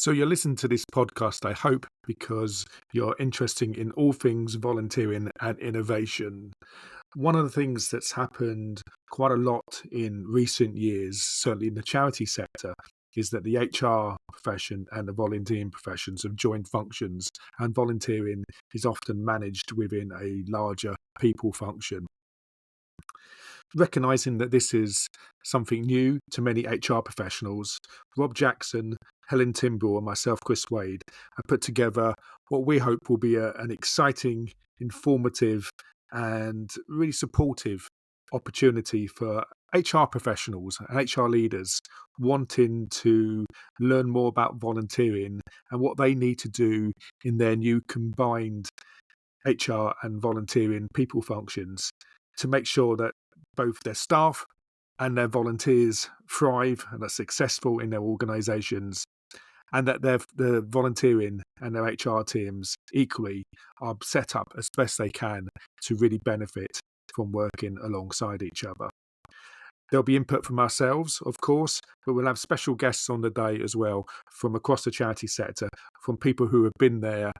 So you're listening to this podcast, I hope, because you're interested in all things volunteering and innovation. One of the things that's happened quite a lot in recent years, certainly in the charity sector, is that the HR profession and the volunteering professions have joined functions, and volunteering is often managed within a larger people function. Recognising that this is something new to many HR professionals, Rob Jackson, Helen Timbrell, and myself, Chris Wade, have put together what we hope will be an exciting, informative, and really supportive opportunity for HR professionals and HR leaders wanting to learn more about volunteering and what they need to do in their new combined HR and volunteering people functions to make sure that both their staff and their volunteers thrive and are successful in their organisations, and that the volunteering and their HR teams equally are set up as best they can to really benefit from working alongside each other. There'll be input from ourselves, of course, but we'll have special guests on the day as well from across the charity sector, from people who have been there,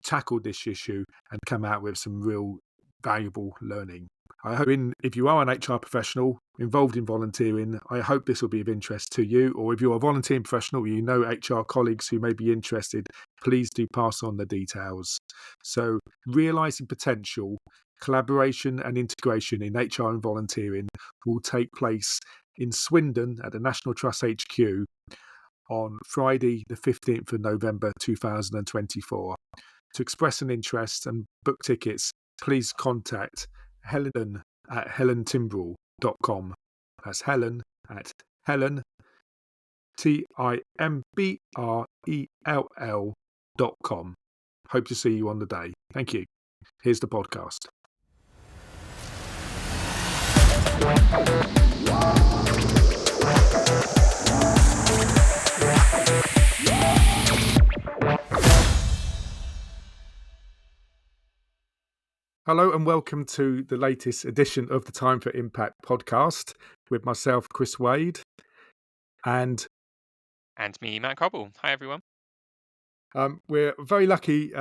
tackled this issue, and come out with some real valuable learning. I hope if you are an HR professional involved in volunteering, I hope this will be of interest to you. Or if you're a volunteering professional, you know HR colleagues who may be interested, please do pass on the details. So, realising potential, collaboration and integration in HR and volunteering will take place in Swindon at the National Trust HQ on Friday, the 15th of November 2024. To express an interest and book tickets, please contact Helen at helentimbrell.com. That's Helen at Helen, TIMBRELL.com. Hope to see you on the day. Thank you. Here's the podcast. Hello and welcome to the latest edition of the Time for Impact podcast with myself, Chris Wade, and me, Matt Cobble. Hi, everyone. We're very lucky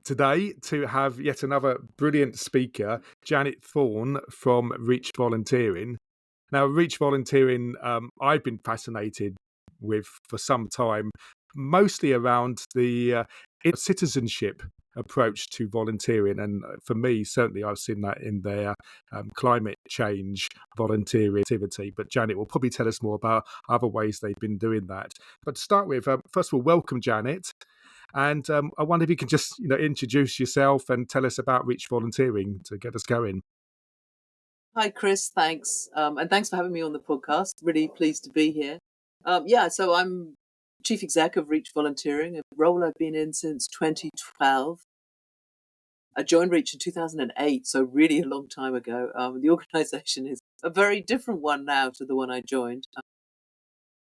today to have yet another brilliant speaker, Janet Thorne from Reach Volunteering. Now, Reach Volunteering, I've been fascinated with for some time, mostly around the citizenship approach to volunteering. And for me, certainly I've seen that in their climate change volunteering activity. But Janet will probably tell us more about other ways they've been doing that. But to start with, first of all, welcome, Janet. And I wonder if you can just introduce yourself and tell us about Reach Volunteering to get us going. Hi, Chris. Thanks. And thanks for having me on the podcast. Really pleased to be here. So I'm Chief Exec of Reach Volunteering, a role I've been in since 2012. I joined Reach in 2008, so really a long time ago. The organisation is a very different one now to the one I joined.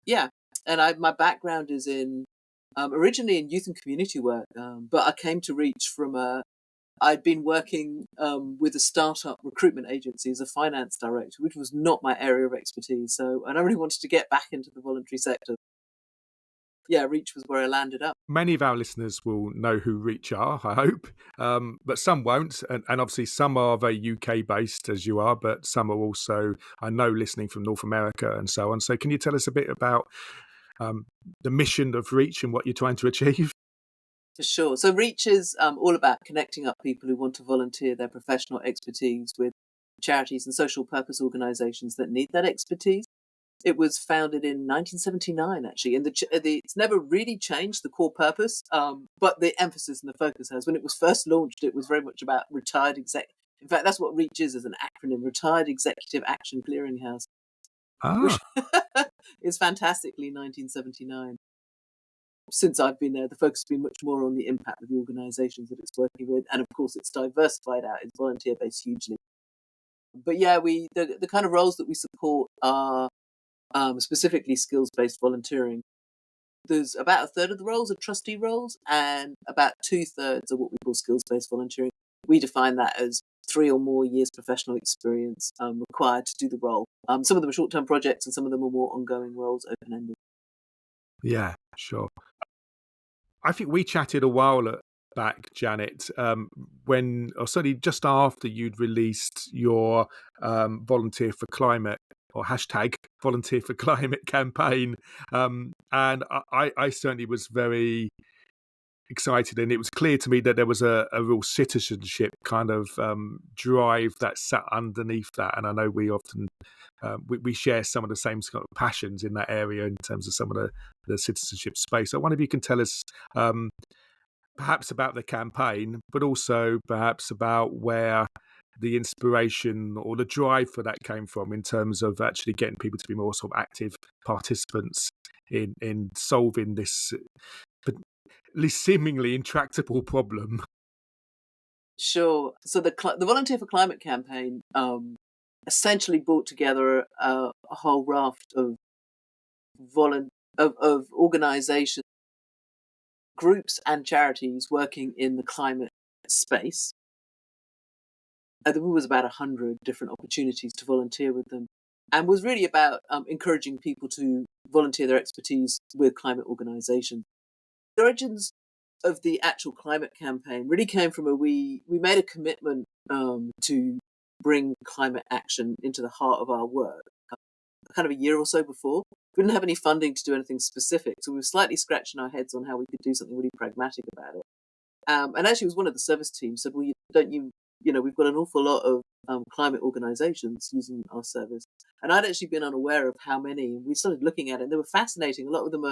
My background is in originally in youth and community work, but I came to Reach from I'd been working with a startup recruitment agency as a finance director, which was not my area of expertise. And I really wanted to get back into the voluntary sector. Reach was where I landed up. Many of our listeners will know who Reach are, I hope, but some won't. And obviously some are very UK-based, as you are, but some are also, I know, listening from North America and so on. So can you tell us a bit about the mission of Reach and what you're trying to achieve? For sure. So Reach is all about connecting up people who want to volunteer their professional expertise with charities and social purpose organisations that need that expertise. It was founded in 1979, actually, and it's never really changed the core purpose, but the emphasis and the focus has. When it was first launched, it was very much about retired exec. In fact, that's what Reach is as an acronym: Retired Executive Action Clearinghouse, which is fantastically 1979. Since I've been there, the focus has been much more on the impact of the organisations that it's working with, and of course, it's diversified out. It's volunteer-based hugely. But the kind of roles that we support are specifically skills-based volunteering. There's about a third of the roles are trustee roles, and about 2/3 are what we call skills-based volunteering. We define that as 3 or more years professional experience required to do the role. Some of them are short-term projects, and some of them are more ongoing roles, open-ended. Yeah, sure. I think we chatted a while back, Janet, when, or certainly just after you'd released your Volunteer for Climate or hashtag Volunteer for Climate campaign. And I certainly was very excited, and it was clear to me that there was a real citizenship kind of drive that sat underneath that. And I know we often we share some of the same kind of passions in that area in terms of some of the citizenship space. I wonder if you can tell us perhaps about the campaign, but also perhaps about where the inspiration or the drive for that came from in terms of actually getting people to be more sort of active participants in solving this seemingly intractable problem. Sure. So the Volunteer for Climate campaign essentially brought together a whole raft of organisations, groups, and charities working in the climate space. There was about 100 different opportunities to volunteer with them, and was really about encouraging people to volunteer their expertise with climate organisations. The origins of the actual climate campaign really came from we made a commitment to bring climate action into the heart of our work kind of a year or so before. We didn't have any funding to do anything specific, so we were slightly scratching our heads on how we could do something really pragmatic about it. And actually, it was one of the service teams said, "Well, we've got an awful lot of climate organisations using our service," and I'd actually been unaware of how many. We started looking at it, and they were fascinating. A lot of them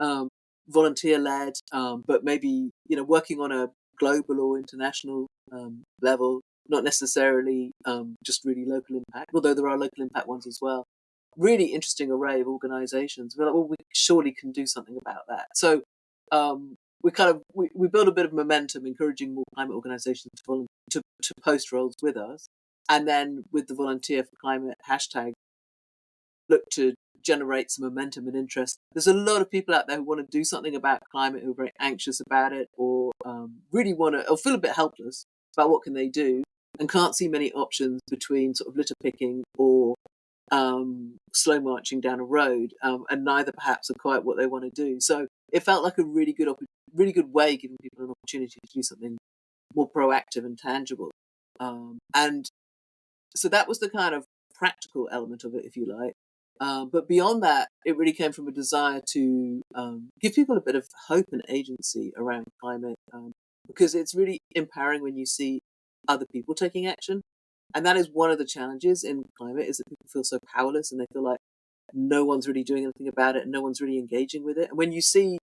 are volunteer-led, but maybe working on a global or international level, not necessarily just really local impact, although there are local impact ones as well. Really interesting array of organisations. We're like, well, we surely can do something about that. So we built a bit of momentum, encouraging more climate organisations to post roles with us, and then with the Volunteer for Climate hashtag, look to generate some momentum and interest. There's a lot of people out there who want to do something about climate, who are very anxious about it, or really want to, or feel a bit helpless about what can they do, and can't see many options between sort of litter picking or slow marching down a road, and neither perhaps are quite what they want to do. So it felt like a really good way, giving people an opportunity to do something more proactive and tangible. And so that was the kind of practical element of it, if you like. But beyond that, it really came from a desire to give people a bit of hope and agency around climate, because it's really empowering when you see other people taking action. And that is one of the challenges in climate, is that people feel so powerless and they feel like no one's really doing anything about it and no one's really engaging with it. And when you see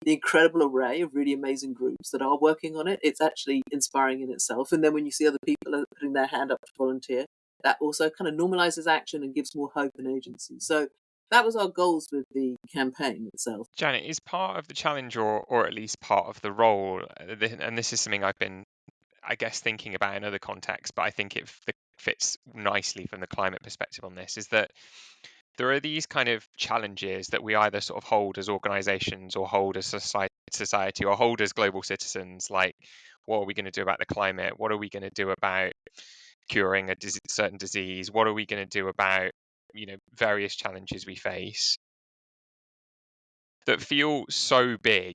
the incredible array of really amazing groups that are working on it, it's actually inspiring in itself. And then when you see other people putting their hand up to volunteer, that also kind of normalizes action and gives more hope and agency. So that was our goals with the campaign itself. Janet, is part of the challenge, or at least part of the role, and this is something I've been, I guess, thinking about in other contexts, but I think it fits nicely from the climate perspective on this, is that there are these kind of challenges that we either sort of hold as organizations or hold as society or hold as global citizens. Like, what are we going to do about the climate? What are we going to do about curing a certain disease? What are we going to do about various challenges we face that feel so big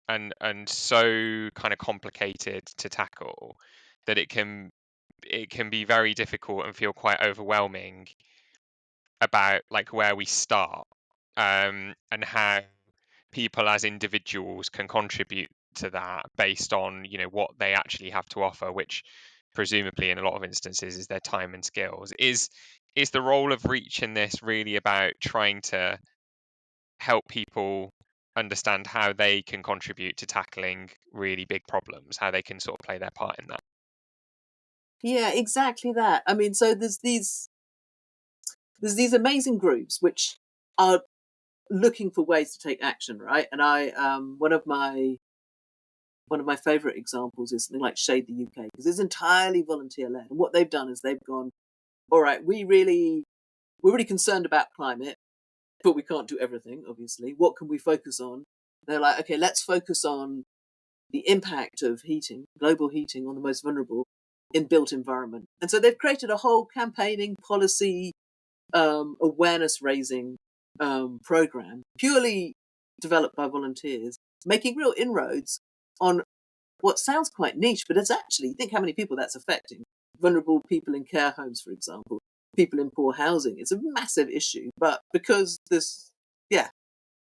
and so kind of complicated to tackle that it can be very difficult and feel quite overwhelming about like where we start, and how people as individuals can contribute to that based on what they actually have to offer, which presumably in a lot of instances is their time and skills. Is the role of Reach in this really about trying to help people understand how they can contribute to tackling really big problems, how they can sort of play their part in that? Yeah, exactly that. I mean, so there's these amazing groups which are looking for ways to take action, right? And I one of my favorite examples is something like Shade the UK, because it's entirely volunteer led. And what they've done is they've gone, all right, we're really concerned about climate, but we can't do everything, obviously. What can we focus on? They're like, okay, let's focus on the impact of global heating, on the most vulnerable in built environment. And so they've created a whole campaigning, policy, awareness raising program, purely developed by volunteers, making real inroads on what sounds quite niche, but it's actually, think how many people that's affecting. Vulnerable people in care homes, for example, people in poor housing. It's a massive issue, but because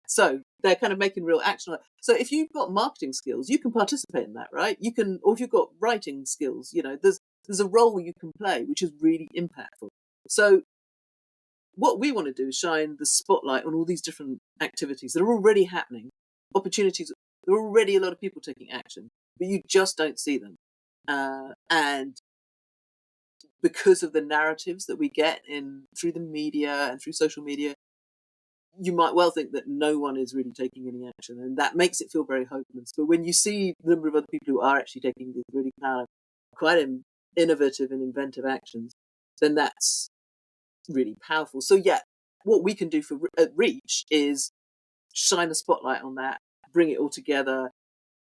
so they're kind of making real action. So if you've got marketing skills, you can participate in that, right? You can, or if you've got writing skills, there's a role you can play, which is really impactful. So what we want to do is shine the spotlight on all these different activities that are already happening, opportunities. There are already a lot of people taking action, but you just don't see them. And because of the narratives that we get through the media and through social media, you might well think that no one is really taking any action, and that makes it feel very hopeless. But when you see the number of other people who are actually taking these really quite innovative and inventive actions, then that's really powerful. So what we can do at Reach is shine a spotlight on that, bring it all together,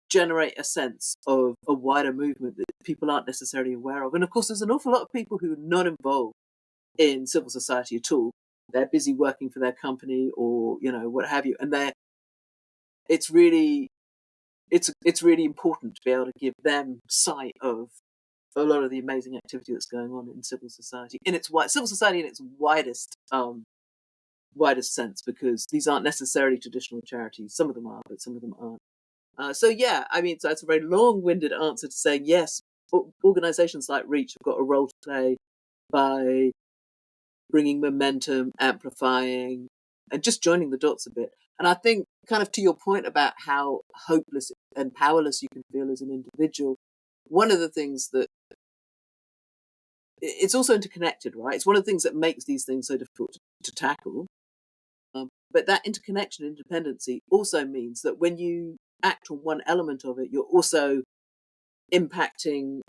generate a sense of a wider movement that people aren't necessarily aware of. And of course, there's an awful lot of people who are not involved in civil society at all. They're busy working for their company or, what have you. And it's really important to be able to give them sight of a lot of the amazing activity that's going on in civil society, civil society in its widest sense, because these aren't necessarily traditional charities. Some of them are, but some of them aren't. So it's a very long-winded answer to say yes. Organisations like Reach have got a role to play by bringing momentum, amplifying, and just joining the dots a bit. And I think, kind of to your point about how hopeless and powerless you can feel as an individual, one of the things that it's also interconnected, right? It's one of the things that makes these things so difficult to tackle. But that interconnection and dependency also means that when you act on one element of it, you're also impacting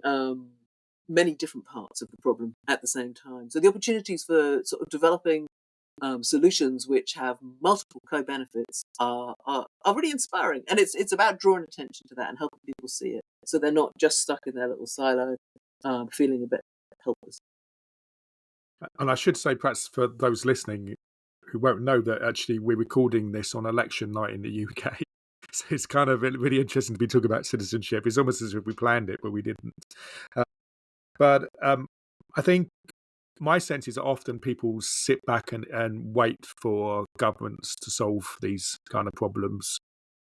many different parts of the problem at the same time. So the opportunities for sort of developing solutions which have multiple co-benefits are really inspiring. And it's about drawing attention to that and helping people see it, so they're not just stuck in their little silo, feeling a bit helpless. And I should say, perhaps for those listening who won't know, that actually we're recording this on election night in the UK. So it's kind of really interesting to be talking about citizenship. It's almost as if we planned it, but we didn't. But I think my sense is that often people sit back and wait for governments to solve these kind of problems.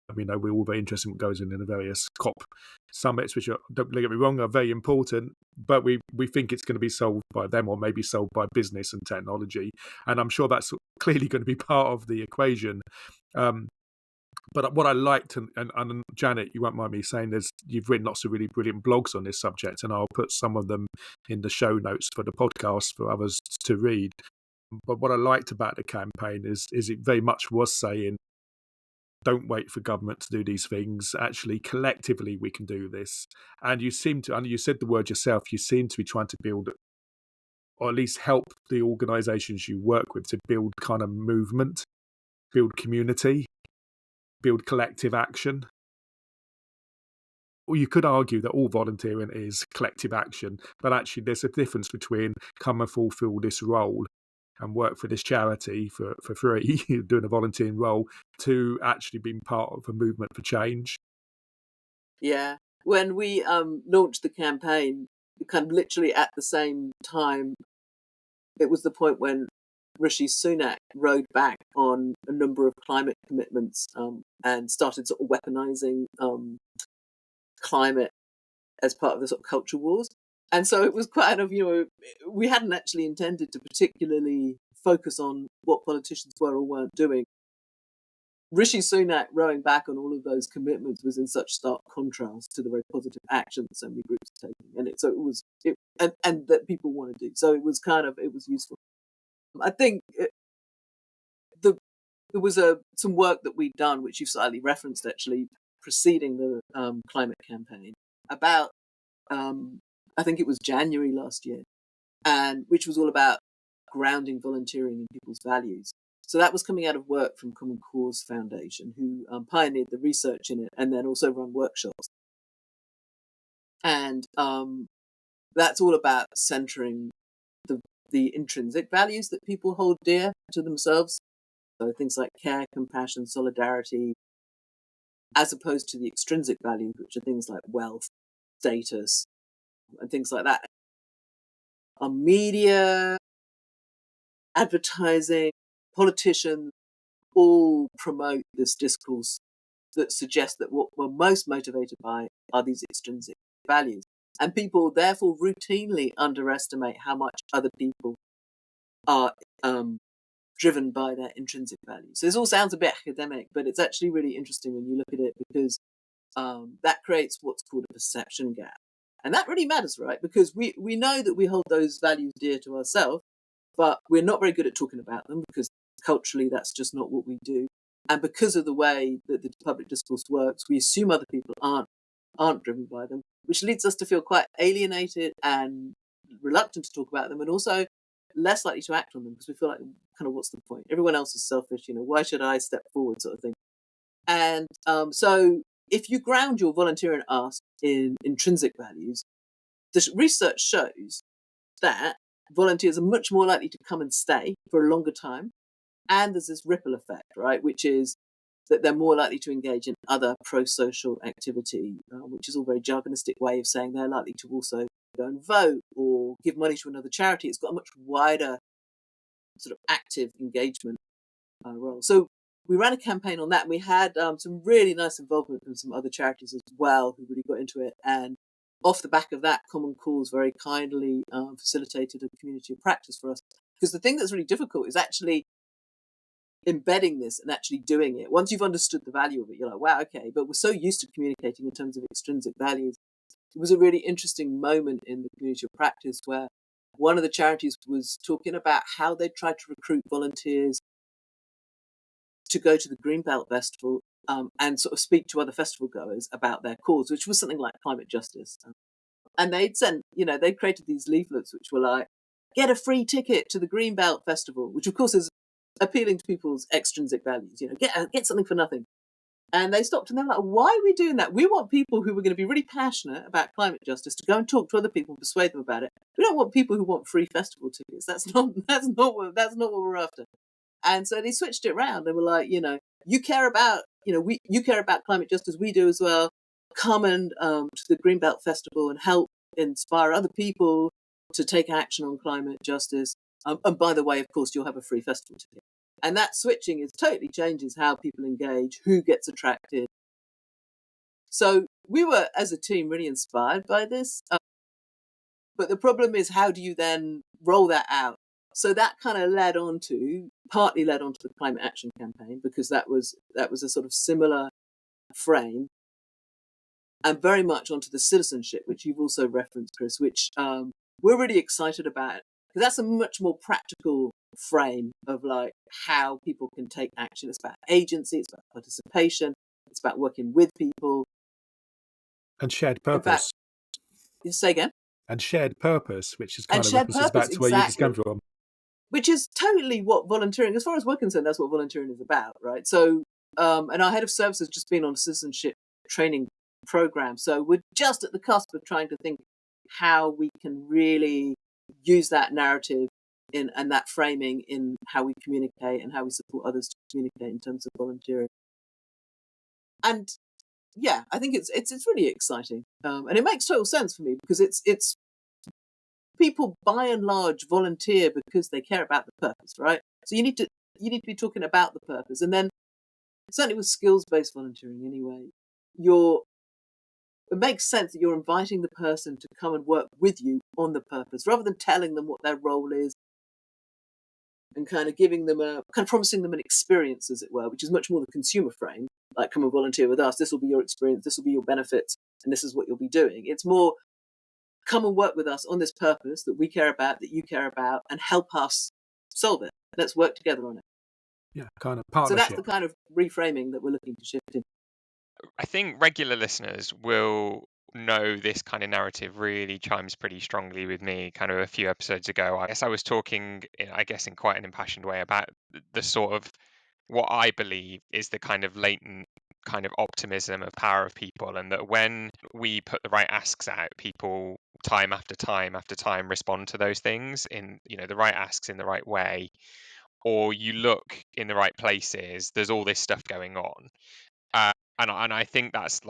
I mean, we're all very interested in what goes in the various COP summits, which don't get me wrong, are very important, but we think it's going to be solved by them, or maybe solved by business and technology. And I'm sure that's clearly going to be part of the equation. But what I liked, and Janet, you won't mind me saying, you've written lots of really brilliant blogs on this subject, and I'll put some of them in the show notes for the podcast for others to read. But what I liked about the campaign is it very much was saying, don't wait for government to do these things. Actually, collectively, we can do this. And you seem to, and you said the word yourself, you seem to be trying to build, or at least help the organisations you work with to build kind of movement, build community, build collective action. Or you could argue that all volunteering is collective action, but actually there's a difference between come and fulfil this role and work for this charity for free, doing a volunteering role, to actually being part of a movement for change. Yeah. When we launched the campaign, kind of literally at the same time, it was the point when Rishi Sunak rode back on a number of climate commitments and started sort of weaponizing climate as part of the sort of culture wars. And so it was kind of, we hadn't actually intended to particularly focus on what politicians were or weren't doing. Rishi Sunak rowing back on all of those commitments was in such stark contrast to the very positive action that so many groups are taking, and that people want to do. So it was useful. I think there was some work that we'd done, which you've slightly referenced actually, preceding the climate campaign, about I think it was January last year, and which was all about grounding volunteering in people's values. So that was coming out of work from Common Cause Foundation, who pioneered the research in it and then also run workshops. And that's all about centering the intrinsic values that people hold dear to themselves. So things like care, compassion, solidarity, as opposed to the extrinsic values, which are things like wealth, status, and things like that. Our media, advertising, politicians all promote this discourse that suggests that what we're most motivated by are these extrinsic values. And people therefore routinely underestimate how much other people are driven by their intrinsic values. So this all sounds a bit academic, but it's actually really interesting when you look at it, because that creates what's called a perception gap. And that really matters, right? Because we know that we hold those values dear to ourselves, but we're not very good at talking about them because culturally that's just not what we do. And because of the way that the public discourse works, we assume other people aren't driven by them, which leads us to feel quite alienated and reluctant to talk about them, and also less likely to act on them because we feel like, kind of, what's the point? Everyone else is selfish, why should I step forward, sort of thing. And so if you ground your volunteering ask in intrinsic values, the research shows that volunteers are much more likely to come and stay for a longer time. And there's this ripple effect, right, which is that they're more likely to engage in other pro-social activity, which is all very jargonistic way of saying they're likely to also go and vote or give money to another charity. It's got a much wider sort of active engagement role. So we ran a campaign on that, and we had some really nice involvement from some other charities as well who really got into it. And off the back of that, Common Cause very kindly facilitated a community of practice for us. Because the thing that's really difficult is actually embedding this and actually doing it. Once you've understood the value of it, you're like, wow, okay. But we're so used to communicating in terms of extrinsic values. It was a really interesting moment in the community of practice where one of the charities was talking about how they tried to recruit volunteers to go to the Greenbelt Festival and sort of speak to other festival goers about their cause, which was something like climate justice. And they'd sent, they'd created these leaflets which were like, get a free ticket to the Greenbelt Festival, which of course is appealing to people's extrinsic values, get something for nothing. And they stopped and they were like, why are we doing that? We want people who are going to be really passionate about climate justice to go and talk to other people and persuade them about it. We don't want people who want free festival tickets. That's not what we're after. And so they switched it around. They were like, you care about, you care about climate justice, we do as well. Come and to the Greenbelt Festival and help inspire other people to take action on climate justice. And by the way, of course, you'll have a free festival ticket. And that switching totally changes how people engage, who gets attracted. So we were, as a team, really inspired by this. But the problem is, how do you then roll that out? So that kind of partly led on to the climate action campaign, because that was a sort of similar frame, and very much onto the citizenship, which you've also referenced, Chris, which we're really excited about, because that's a much more practical frame of like how people can take action. It's about agency, it's about participation, it's about working with people. And shared purpose. In fact, say again? And shared purpose, which is kind of shared references purpose, back to where you just come from. Which is totally what volunteering, as far as we're concerned, that's what volunteering is about, right? So, and our head of service has just been on a citizenship training program. So we're just at the cusp of trying to think how we can really use that narrative and that framing in how we communicate and how we support others to communicate in terms of volunteering. And yeah, I think it's really exciting, and it makes total sense for me, because it's people by and large volunteer because they care about the purpose, right? So you need to be talking about the purpose, and then certainly with skills-based volunteering anyway, it makes sense that you're inviting the person to come and work with you on the purpose, rather than telling them what their role is and kind of giving them promising them an experience, as it were, which is much more the consumer frame. Like, come and volunteer with us. This will be your experience. This will be your benefits, and this is what you'll be doing. It's more, come and work with us on this purpose that we care about, that you care about, and help us solve it. Let's work together on it. Yeah, kind of partnership. So that's the kind of reframing that we're looking to shift in. I think regular listeners will know this kind of narrative really chimes pretty strongly with me. Kind of a few episodes ago, I guess I was talking, in quite an impassioned way about the sort of what I believe is the kind of latent kind of optimism of power of people, and that when we put the right asks out, people time after time after time respond to those things in the right asks in the right way, or you look in the right places, there's all this stuff going on. and I think that's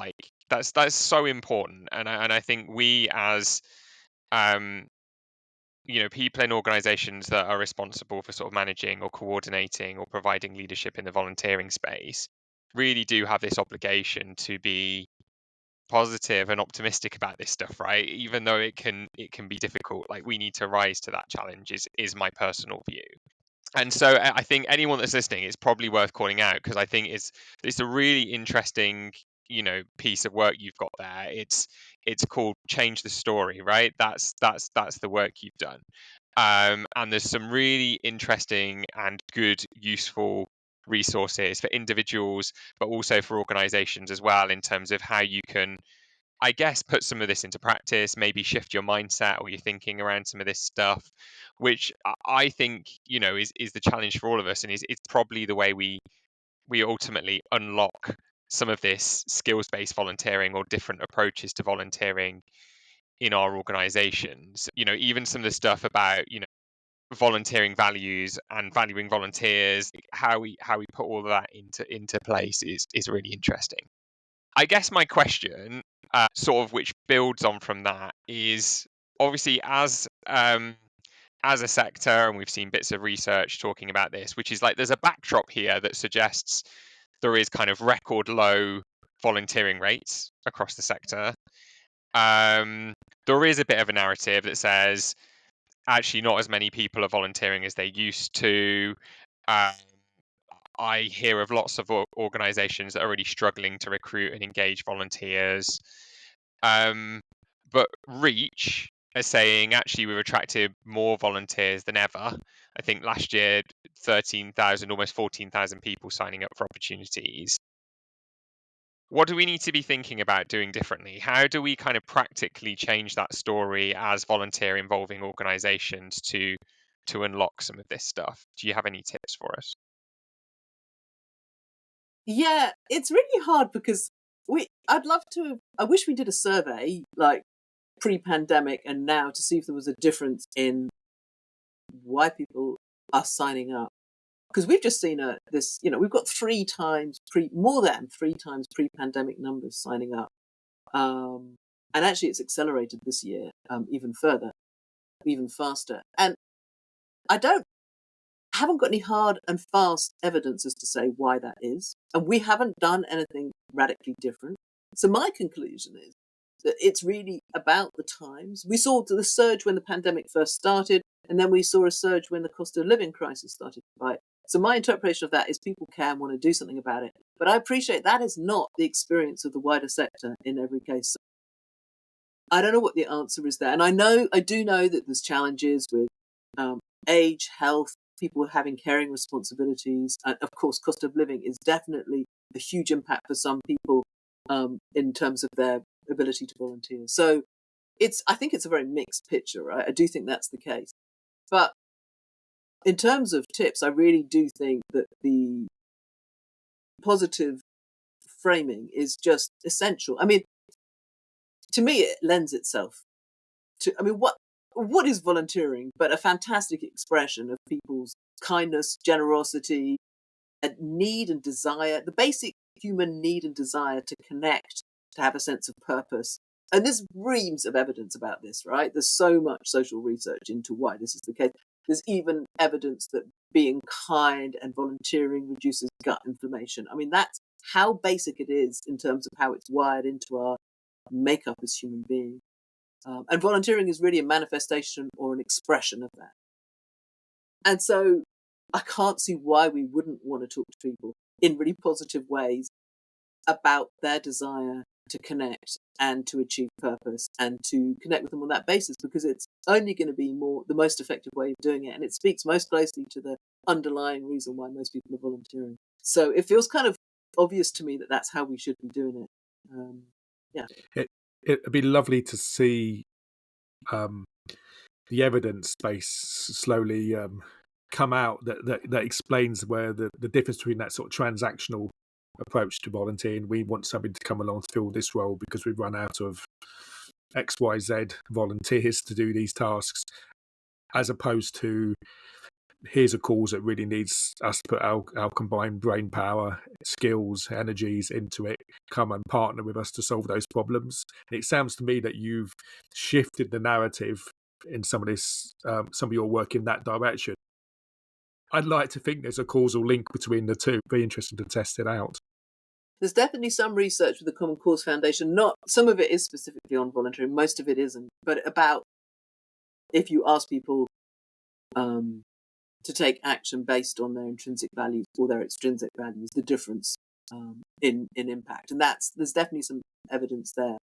so important, and I think we as um, people in organizations that are responsible for sort of managing or coordinating or providing leadership in the volunteering space really do have this obligation to be positive and optimistic about this stuff, right? Even though it can be difficult, like we need to rise to that challenge is my personal view. And so I think anyone that's listening, it's probably worth calling out, because I think it's a really interesting piece of work you've got there. It's called Change the Story, right? That's the work you've done. And there's some really interesting and good, useful resources for individuals, but also for organizations as well, in terms of how you can, I guess, put some of this into practice, maybe shift your mindset or your thinking around some of this stuff, which I think, is the challenge for all of us, and it's probably the way we ultimately unlock some of this skills-based volunteering or different approaches to volunteering in our organizations. Even some of the stuff about, volunteering values and valuing volunteers, how we put all of that into place is really interesting. I guess my question, sort of which builds on from that, is obviously as a sector, and we've seen bits of research talking about this, which is like there's a backdrop here that suggests there is kind of record low volunteering rates across the sector. There is a bit of a narrative that says actually not as many people are volunteering as they used to. Um, I hear of lots of organisations that are really struggling to recruit and engage volunteers. But Reach are saying actually we've attracted more volunteers than ever. I think last year 13,000, almost 14,000 people signing up for opportunities. What do we need to be thinking about doing differently? How do we kind of practically change that story as volunteer involving organisations to unlock some of this stuff? Do you have any tips for us? Yeah, it's really hard because I wish we did a survey like pre-pandemic and now to see if there was a difference in why people are signing up. Because we've just seen we've got more than three times pre-pandemic numbers signing up. And actually it's accelerated this year, even further, even faster. And I haven't got any hard and fast evidence as to say why that is. And we haven't done anything radically different. So my conclusion is that it's really about the times. We saw the surge when the pandemic first started, and then we saw a surge when the cost of living crisis started to bite. So my interpretation of that is people care and want to do something about it. But I appreciate that is not the experience of the wider sector in every case. I don't know what the answer is there. And I do know that there's challenges with age, health, people having caring responsibilities. And of course, cost of living is definitely a huge impact for some people in terms of their ability to volunteer. So I think it's a very mixed picture, right? I do think that's the case. But in terms of tips, I really do think that the positive framing is just essential. I mean, to me, it lends itself to, what is volunteering but a fantastic expression of people's kindness, generosity, and need and desire, the basic human need and desire to connect, to have a sense of purpose. And there's reams of evidence about this, right? There's so much social research into why this is the case. There's even evidence that being kind and volunteering reduces gut inflammation. I mean, that's how basic it is in terms of how it's wired into our makeup as human beings. And volunteering is really a manifestation or an expression of that. And so I can't see why we wouldn't want to talk to people in really positive ways about their desire to connect and to achieve purpose and to connect with them on that basis, because it's only going to be the most effective way of doing it. And it speaks most closely to the underlying reason why most people are volunteering. So it feels kind of obvious to me that that's how we should be doing it. Yeah. It'd be lovely to see the evidence base slowly come out that explains where the difference between that sort of transactional approach to volunteering. We want somebody to come along to fill this role because we've run out of XYZ volunteers to do these tasks, as opposed to here's a cause that really needs us to put our combined brain power, skills, energies into it, come and partner with us to solve those problems. And it sounds to me that you've shifted the narrative in some of your work in that direction. I'd like to think there's a causal link between the two. Be interesting to test it out. There's definitely some research with the Common Cause Foundation. Not some of it is specifically on volunteering, most of it isn't. But about if you ask people to take action based on their intrinsic values or their extrinsic values, the difference in impact, and there's definitely some evidence there.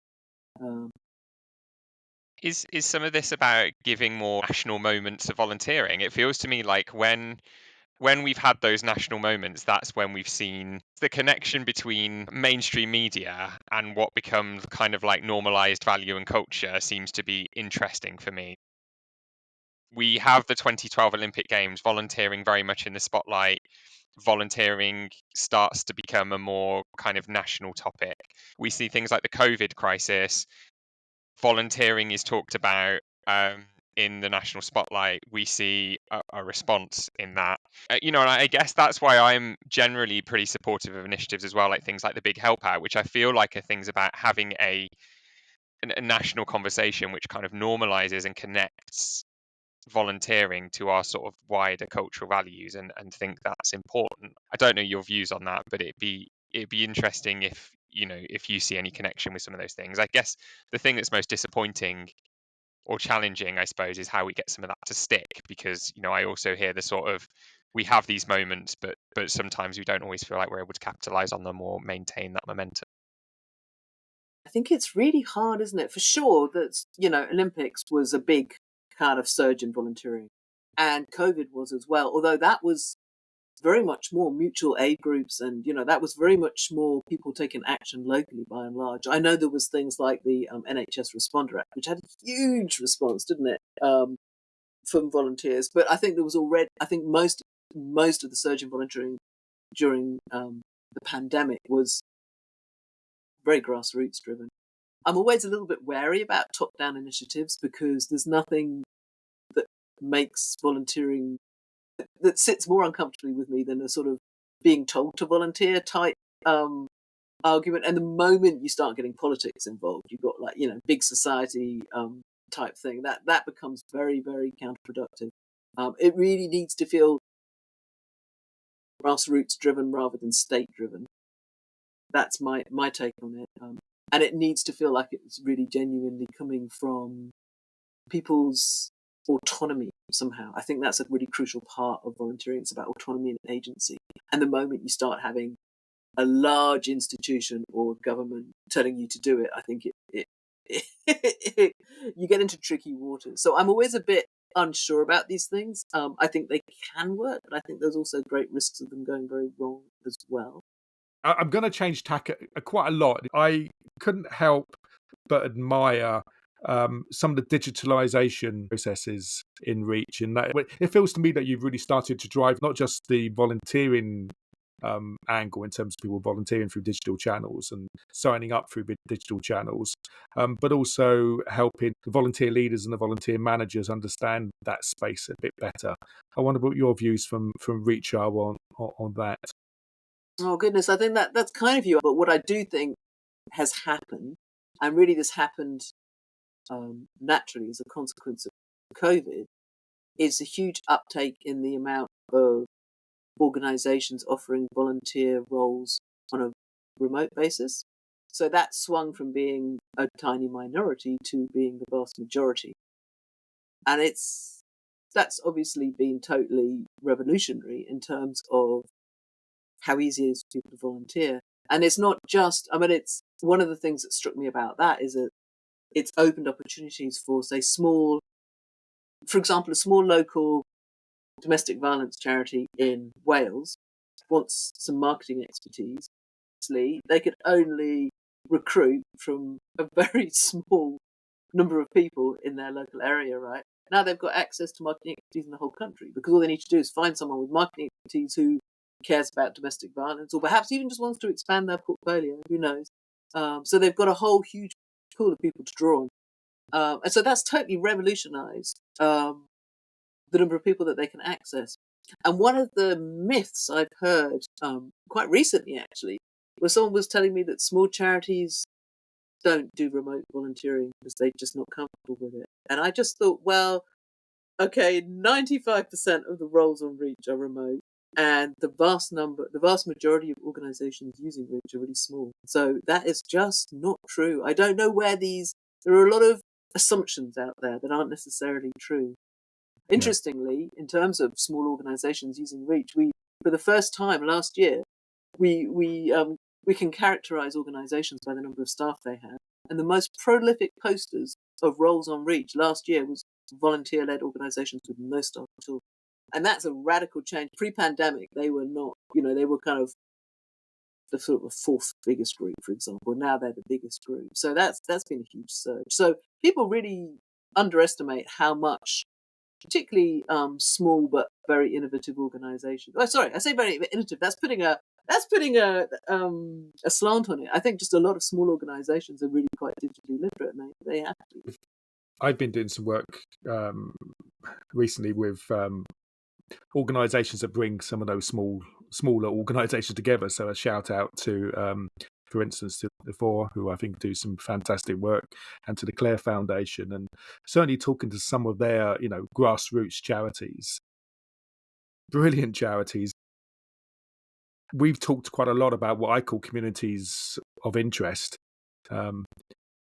Is some of this about giving more national moments of volunteering? It feels to me like when we've had those national moments, that's when we've seen the connection between mainstream media and what becomes kind of like normalized value and culture seems to be interesting for me. We have the 2012 Olympic Games, volunteering very much in the spotlight. Volunteering starts to become a more kind of national topic. We see things like the COVID crisis. Volunteering is talked about in the national spotlight. We see a response in that. And I guess that's why I'm generally pretty supportive of initiatives as well, like things like the Big Help Out, which I feel like are things about having a national conversation which kind of normalizes and connects volunteering to our sort of wider cultural values, and think that's important. I don't know your views on that, but it'd be interesting if you see any connection with some of those things. I guess the thing that's most disappointing or challenging, I suppose, is how we get some of that to stick, because I also hear the sort of, we have these moments, but sometimes we don't always feel like we're able to capitalize on them or maintain that momentum. I think it's really hard, isn't it? For sure, that Olympics was a big kind of surge in volunteering, and COVID was as well. Although that was very much more mutual aid groups, and that was very much more people taking action locally by and large. I know there was things like the NHS Responder Act, which had a huge response, didn't it, from volunteers. But I think there was already, I think most of the surge in volunteering during the pandemic was very grassroots driven. I'm always a little bit wary about top-down initiatives because there's nothing that makes volunteering that sits more uncomfortably with me than a sort of being told to volunteer type argument. And the moment you start getting politics involved, you've got like big society type thing that becomes very, very counterproductive. It really needs to feel grassroots driven rather than state driven. That's my take on it. And it needs to feel like it's really genuinely coming from people's autonomy somehow. I think that's a really crucial part of volunteering. It's about autonomy and agency. And the moment you start having a large institution or government telling you to do it, I think you get into tricky waters. So I'm always a bit unsure about these things. I think they can work, but I think there's also great risks of them going very wrong as well. I'm going to change tack quite a lot. I couldn't help but admire some of the digitalization processes in Reach, and that it feels to me that you've really started to drive not just the volunteering angle in terms of people volunteering through digital channels and signing up through digital channels, but also helping the volunteer leaders and the volunteer managers understand that space a bit better. I wonder what your views from Reach are on that. Oh goodness, I think that's kind of you. But what I do think has happened, and really this happened naturally as a consequence of COVID, is a huge uptake in the amount of organisations offering volunteer roles on a remote basis. So that swung from being a tiny minority to being the vast majority. And that's obviously been totally revolutionary in terms of how easy it is for people to volunteer. And it's not just, it's one of the things that struck me about that is that it's opened opportunities for, say, for example, a small local domestic violence charity in Wales wants some marketing expertise. They could only recruit from a very small number of people in their local area, right? Now they've got access to marketing expertise in the whole country because all they need to do is find someone with marketing expertise who cares about domestic violence, or perhaps even just wants to expand their portfolio. Who knows? So they've got a whole huge pool of people to draw on, and so that's totally revolutionised the the number of people that they can access. And one of the myths I've heard quite recently, actually, was someone was telling me that small charities don't do remote volunteering because they're just not comfortable with it. And I just thought, well, okay, 95% of the roles on Reach are remote, and the vast majority of organisations using Reach are really small. So that is just not true. I don't know where there are a lot of assumptions out there that aren't necessarily true. Interestingly, in terms of small organisations using Reach, for the first time last year, we can characterise organisations by the number of staff they have. And the most prolific posters of roles on Reach last year was volunteer-led organisations with no staff at all. And that's a radical change. Pre-pandemic, they were not, they were kind of the sort of fourth biggest group, for example. Now they're the biggest group. So that's been a huge surge. So people really underestimate how much, particularly small but very innovative organisations. Oh, sorry, I say very innovative. That's putting a slant on it. I think just a lot of small organisations are really quite digitally literate, and they have to. I've been doing some work recently with organisations that bring some of those smaller organisations together. So a shout out to, for instance, to the Thorne, who I think do some fantastic work, and to the Clare Foundation, and certainly talking to some of their, grassroots charities, brilliant charities. We've talked quite a lot about what I call communities of interest,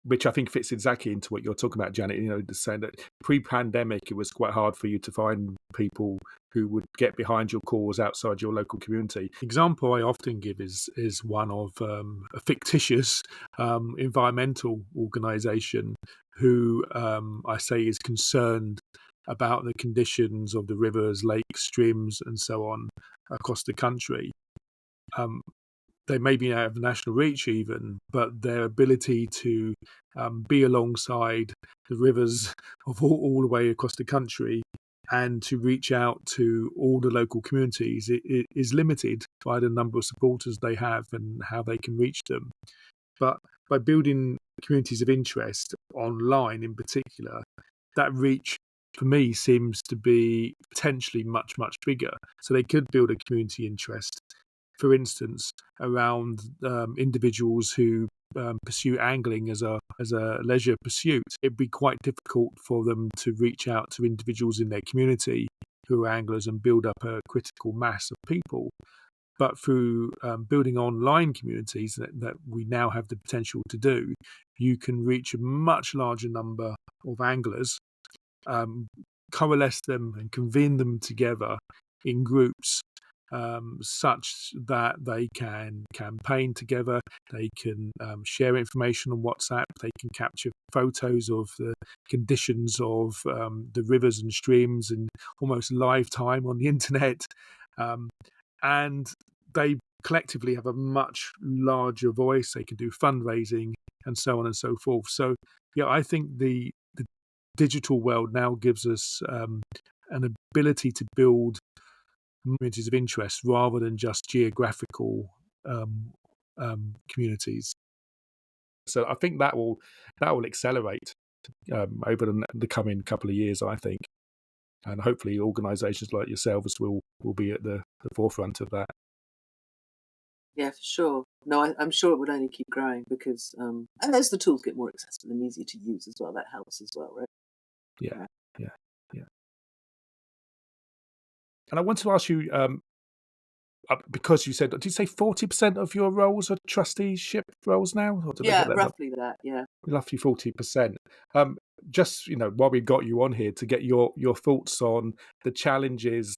which I think fits exactly into what you're talking about, Janet. Saying that pre-pandemic, it was quite hard for you to find people who would get behind your cause outside your local community. Example I often give is one of a fictitious environmental organisation who I say is concerned about the conditions of the rivers, lakes, streams, and so on across the country. They may be out of national reach even, but their ability to be alongside the rivers of all the way across the country and to reach out to all the local communities is limited by the number of supporters they have and how they can reach them. But by building communities of interest online in particular, that reach for me seems to be potentially much, much bigger. So they could build a community interest, for instance, around individuals who pursue angling as a leisure pursuit. It'd be quite difficult for them to reach out to individuals in their community who are anglers and build up a critical mass of people. But through building online communities that we now have the potential to do, you can reach a much larger number of anglers, coalesce them and convene them together in groups, such that they can campaign together, they can share information on WhatsApp, they can capture photos of the conditions of the rivers and streams in almost live time on the internet, and they collectively have a much larger voice. They can do fundraising and so on and so forth. So, yeah, I think the digital world now gives us an ability to build communities of interest rather than just geographical communities. So I think that will accelerate over the coming couple of years, I think, and hopefully organisations like yourselves will be at the forefront of that. Yeah, for sure. No, I'm sure it would only keep growing because, and as the tools get more accessible and easier to use as well, that helps as well, right? Yeah. And I want to ask you, because you said, did you say 40% of your roles are trusteeship roles now? Or did I Yeah, get that roughly that. Yeah. roughly 40%? Just while we've got you on here, to get your thoughts on the challenges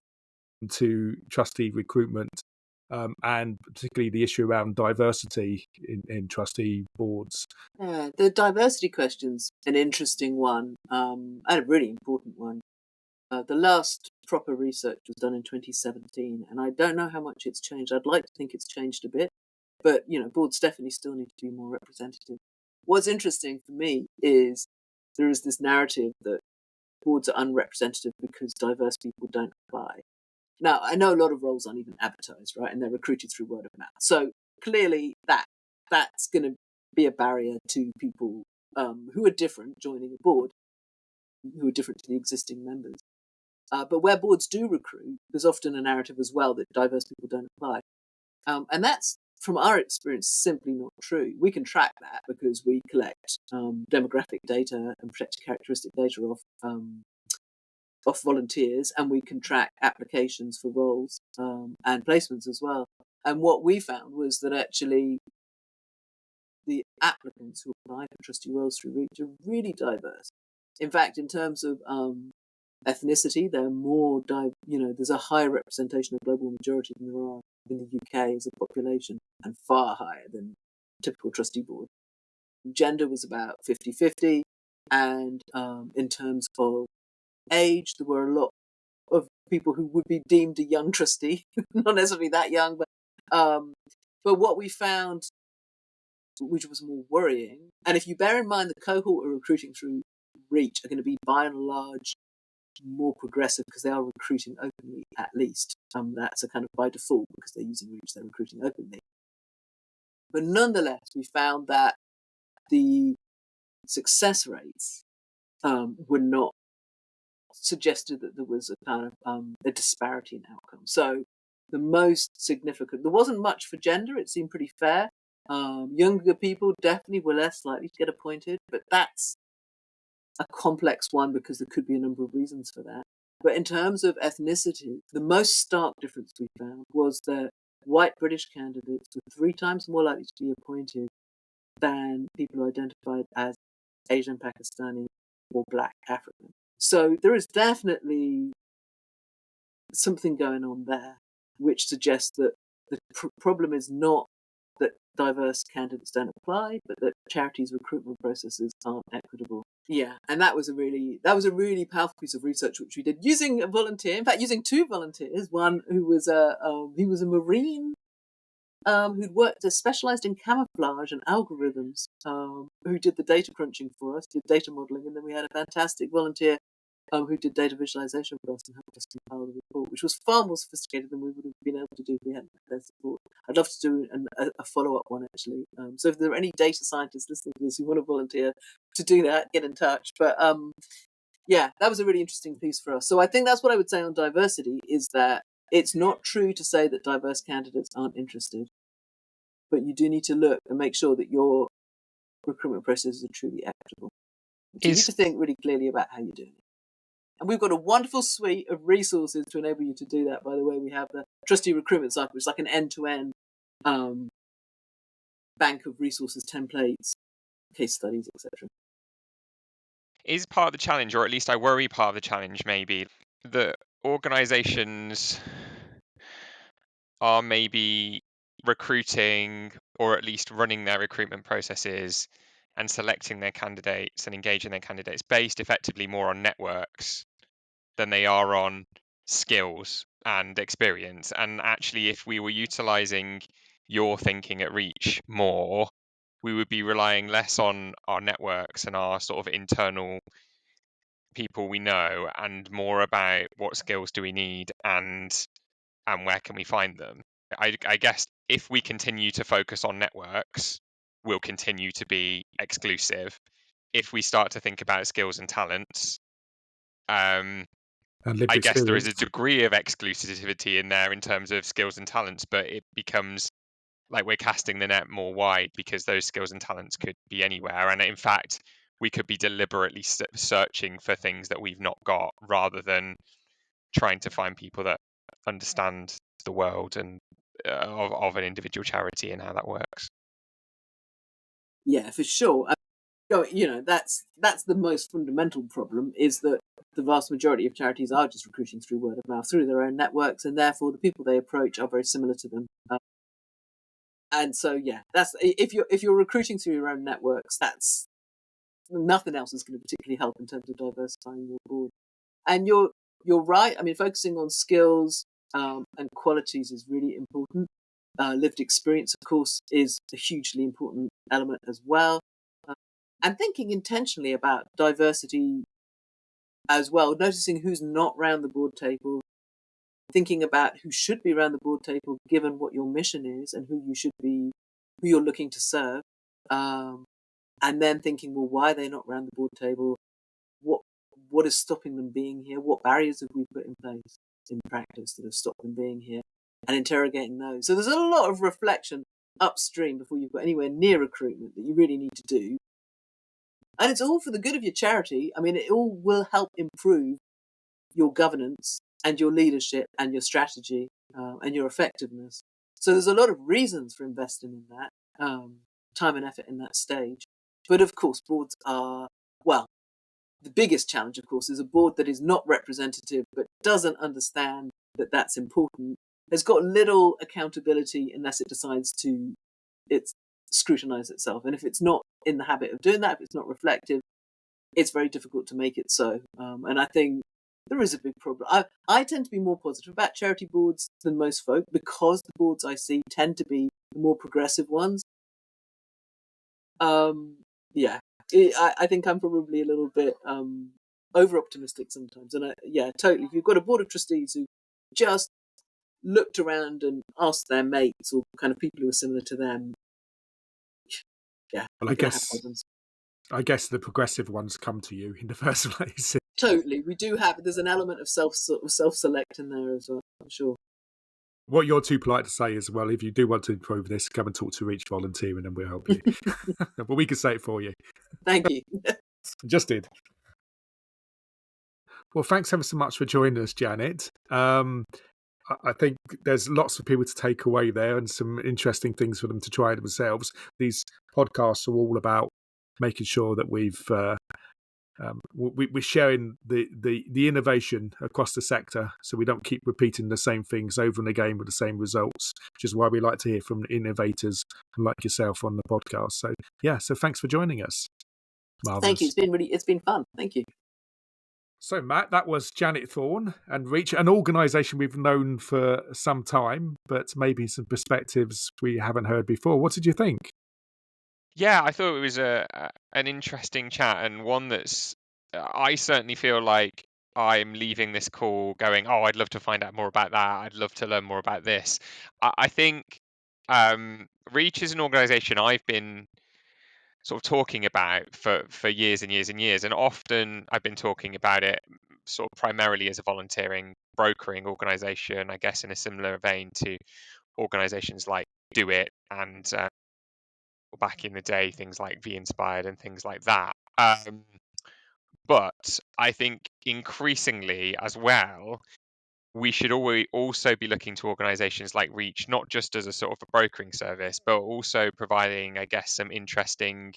to trustee recruitment, and particularly the issue around diversity in trustee boards. Yeah, the diversity question's an interesting one, and a really important one. The last proper research was done in 2017, and I don't know how much it's changed. I'd like to think it's changed a bit, but boards definitely still need to be more representative. What's interesting for me is there is this narrative that boards are unrepresentative because diverse people don't apply. Now, I know a lot of roles aren't even advertised, right, and they're recruited through word of mouth. So clearly that's going to be a barrier to people who are different joining a board, who are different to the existing members. But where boards do recruit, there's often a narrative as well that diverse people don't apply. And that's, from our experience, simply not true. We can track that because we collect demographic data and protected characteristic data off volunteers, and we can track applications for roles and placements as well. And what we found was that actually the applicants who apply for trustee roles through Reach are really diverse. In fact, in terms of ethnicity, they're more there's a higher representation of global majority than there are in the UK as a population, and far higher than typical trustee board. Gender was about 50-50, and in terms of age, there were a lot of people who would be deemed a young trustee, not necessarily that young, but what we found, which was more worrying, and if you bear in mind the cohort who are recruiting through Reach are going to be by and large more progressive because they are recruiting openly, at least. That's a kind of by default because they're using Reach, they're recruiting openly. But nonetheless, we found that the success rates were not suggested that there was a kind of a disparity in outcome. So the most significant, there wasn't much for gender, it seemed pretty fair. Younger people definitely were less likely to get appointed, but that's a complex one because there could be a number of reasons for that. But in terms of ethnicity, the most stark difference we found was that white British candidates were 3 times more likely to be appointed than people who identified as Asian, Pakistani, or Black African. So there is definitely something going on there, which suggests that the problem is not that diverse candidates don't apply, but that charities' recruitment processes aren't equitable. Yeah, and that was a really powerful piece of research which we did using a volunteer. In fact, using 2 volunteers. One who was a Marine who'd specialised in camouflage and algorithms, who did the data crunching for us, did data modelling, and then we had a fantastic volunteer who did data visualization for us and helped us compile the report, which was far more sophisticated than we would have been able to do if we hadn't had their support. I'd love to do a follow-up one, actually. So if there are any data scientists listening to this who want to volunteer to do that, get in touch. But yeah, that was a really interesting piece for us. So I think that's what I would say on diversity, is that it's not true to say that diverse candidates aren't interested, but you do need to look and make sure that your recruitment processes are truly equitable. So you need to think really clearly about how you're doing it. And we've got a wonderful suite of resources to enable you to do that. By the way, we have the trustee recruitment cycle, which is like an end-to-end bank of resources, templates, case studies, etc. Is part of the challenge, or at least I worry part of the challenge, maybe that organisations are maybe recruiting, or at least running their recruitment processes and selecting their candidates and engaging their candidates based effectively more on networks than they are on skills and experience. And actually, if we were utilising your thinking at Reach more, we would be relying less on our networks and our sort of internal people we know, and more about what skills do we need and where can we find them. I guess if we continue to focus on networks, we'll continue to be exclusive. If we start to think about skills and talents, And lived I guess there is a experience. degree of exclusivity in there in terms of skills and talents, but it becomes like we're casting the net more wide because those skills and talents could be anywhere. And in fact, we could be deliberately searching for things that we've not got rather than trying to find people that understand the world and of an individual charity and how that works. Yeah, for sure. That's the most fundamental problem, is that the vast majority of charities are just recruiting through word of mouth, through their own networks, and therefore the people they approach are very similar to them. And so, yeah, that's if you're recruiting through your own networks, that's nothing else is going to particularly help in terms of diversifying your board. And you're right. I mean, focusing on skills and qualities is really important. Lived experience, of course, is a hugely important element as well. And thinking intentionally about diversity as well, noticing who's not round the board table, thinking about who should be around the board table given what your mission is and who you're looking to serve, and then thinking, well, why are they not around the board table? what is stopping them being here? What barriers have we put in place in practice that have stopped them being here? And interrogating those. So there's a lot of reflection upstream before you've got anywhere near recruitment that you really need to do. And it's all for the good of your charity. I mean, it all will help improve your governance and your leadership and your strategy and your effectiveness. So there's a lot of reasons for investing in that, time and effort in that stage. But of course, boards are, well, the biggest challenge, of course, is a board that is not representative but doesn't understand that that's important, has got little accountability unless it decides to scrutinise itself. And if it's not in the habit of doing that, if it's not reflective, it's very difficult to make it so. And I think there is a big problem. I tend to be more positive about charity boards than most folk because the boards I see tend to be the more progressive ones. Yeah, I think I'm probably a little bit over-optimistic sometimes. And totally. If you've got a board of trustees who just looked around and asked their mates or kind of people who are similar to them, yeah, well, I guess the progressive ones come to you in the first place. Totally. We do there's an element of self-select in there as well, I'm sure. What you're too polite to say as well, if you do want to improve this, come and talk to Reach Volunteer and then we'll help you. But we can say it for you. Thank you. Just did. Well, thanks ever so much for joining us, Janet. I think there's lots for people to take away there and some interesting things for them to try themselves. These podcasts are all about making sure that we're sharing the innovation across the sector, so we don't keep repeating the same things over and again with the same results, which is why we like to hear from innovators like yourself on the podcast. So thanks for joining us. Marvelous. Thank you. It's been fun. Thank you. So, Matt, that was Janet Thorne and Reach, an organisation we've known for some time, but maybe some perspectives we haven't heard before. What did you think? Yeah, I thought it was an interesting chat, and one that's I certainly feel like I'm leaving this call going, oh, I'd love to find out more about that. I'd love to learn more about this. I think Reach is an organisation I've been sort of talking about for years and years and years, and often I've been talking about it sort of primarily as a volunteering brokering organisation, I guess in a similar vein to organisations like Do It and back in the day things like V Inspired and things like that. But I think increasingly as well, we should always also be looking to organisations like Reach, not just as a sort of a brokering service, but also providing, I guess, some interesting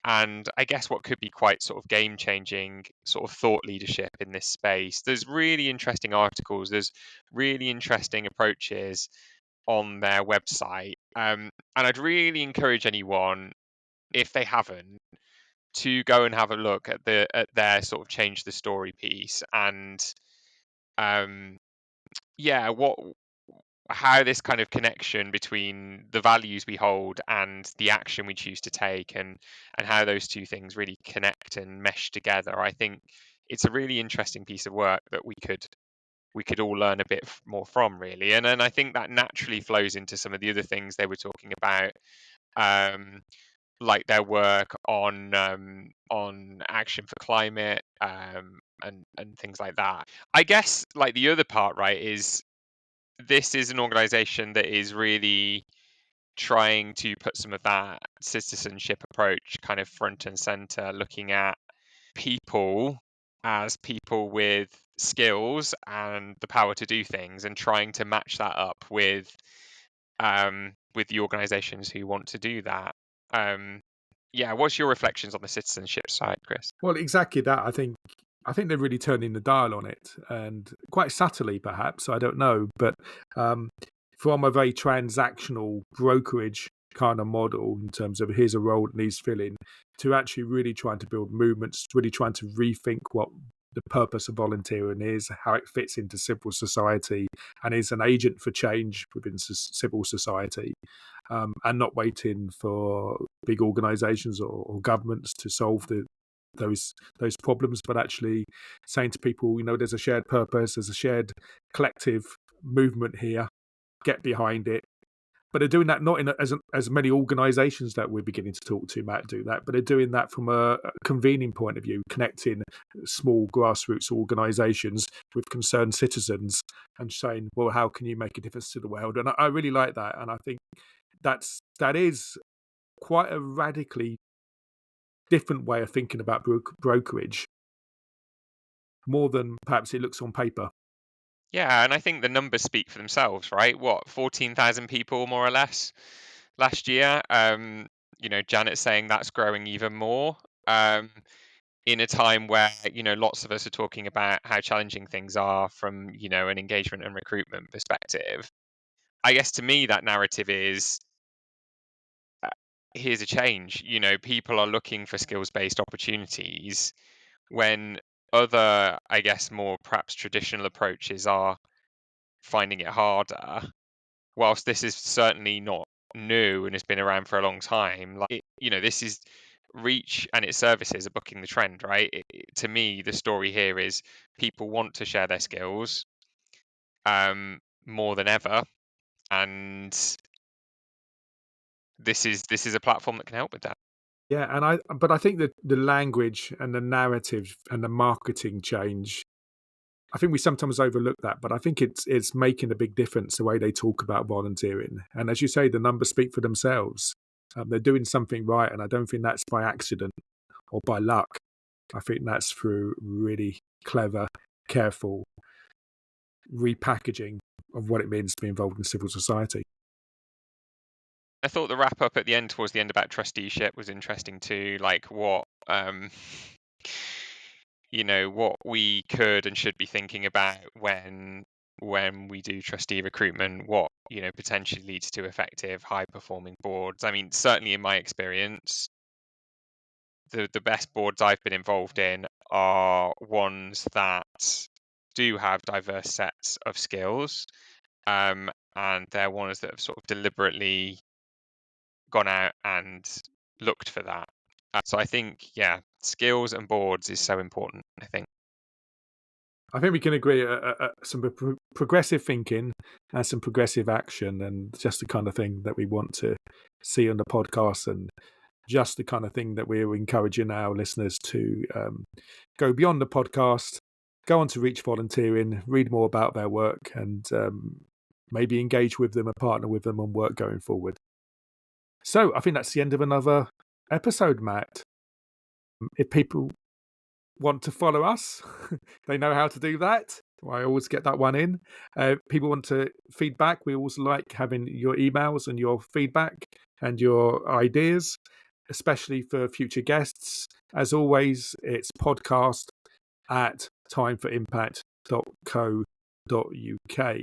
and I guess what could be quite sort of game changing sort of thought leadership in this space. There's really interesting articles, there's really interesting approaches on their website. And I'd really encourage anyone, if they haven't, to go and have a look at their sort of change the story piece and how this kind of connection between the values we hold and the action we choose to take and how those two things really connect and mesh together. I think it's a really interesting piece of work that we could all learn a bit more from, really. And then I think that naturally flows into some of the other things they were talking about, like their work on action for climate and things like that. I guess like the other part, right, is this is an organization that is really trying to put some of that citizenship approach kind of front and center, looking at people as people with skills and the power to do things and trying to match that up with the organizations who want to do that. What's your reflections on the citizenship side, Chris? Well, exactly that. I think they're really turning the dial on it, and quite subtly, perhaps. I don't know, but from a very transactional brokerage kind of model in terms of here's a role that needs filling, to actually really trying to build movements, really trying to rethink what the purpose of volunteering is, how it fits into civil society, and is an agent for change within civil society. And not waiting for big organisations or governments to solve those problems, but actually saying to people, there's a shared purpose, there's a shared collective movement here, get behind it, but they're doing that not in as many organisations that we're beginning to talk to, Matt, do that, but they're doing that from a convening point of view, connecting small grassroots organisations with concerned citizens and saying, well, how can you make a difference to the world? And I really like that. And I think that is quite a radically different way of thinking about brokerage, more than perhaps it looks on paper. Yeah, and I think the numbers speak for themselves, right? What, 14,000 people more or less last year? Janet's saying that's growing even more. In a time where, lots of us are talking about how challenging things are from, an engagement and recruitment perspective. I guess to me that narrative is, here's a change. People are looking for skills-based opportunities when other, I guess, more perhaps traditional approaches are finding it harder. Whilst this is certainly not new and has been around for a long time, this is Reach and its services are booking the trend, right? To me, the story here is people want to share their skills more than ever, and this is a platform that can help with that. Yeah, but I think that the language and the narrative and the marketing change, I think we sometimes overlook that, but I think it's making a big difference the way they talk about volunteering. And as you say, the numbers speak for themselves. They're doing something right, and I don't think that's by accident or by luck. I think that's through really clever, careful repackaging of what it means to be involved in civil society. I thought the wrap up at the end, towards the end, about trusteeship was interesting too. Like what what we could and should be thinking about when we do trustee recruitment, what potentially leads to effective, high performing boards. I mean, certainly in my experience, the best boards I've been involved in are ones that do have diverse sets of skills, and they're ones that have sort of deliberately gone out and looked for that. So I think, yeah, skills and boards is so important, I think. I think we can agree some progressive thinking and some progressive action, and just the kind of thing that we want to see on the podcast, and just the kind of thing that we're encouraging our listeners to go beyond the podcast, go on to Reach Volunteering, read more about their work, and maybe engage with them and partner with them on work going forward. So I think that's the end of another episode, Matt. If people want to follow us, they know how to do that. I always get that one in. People want to feedback. We always like having your emails and your feedback and your ideas, especially for future guests. As always, it's podcast@timeforimpact.co.uk.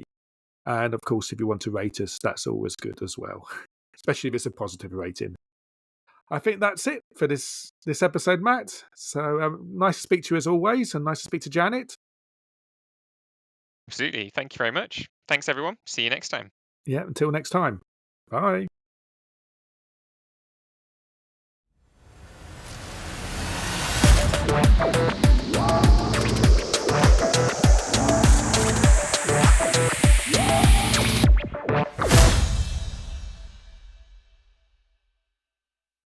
And of course, if you want to rate us, that's always good as well, especially if it's a positive rating. I think that's it for this episode, Matt. So nice to speak to you as always, and nice to speak to Janet. Absolutely. Thank you very much. Thanks, everyone. See you next time. Yeah, until next time. Bye.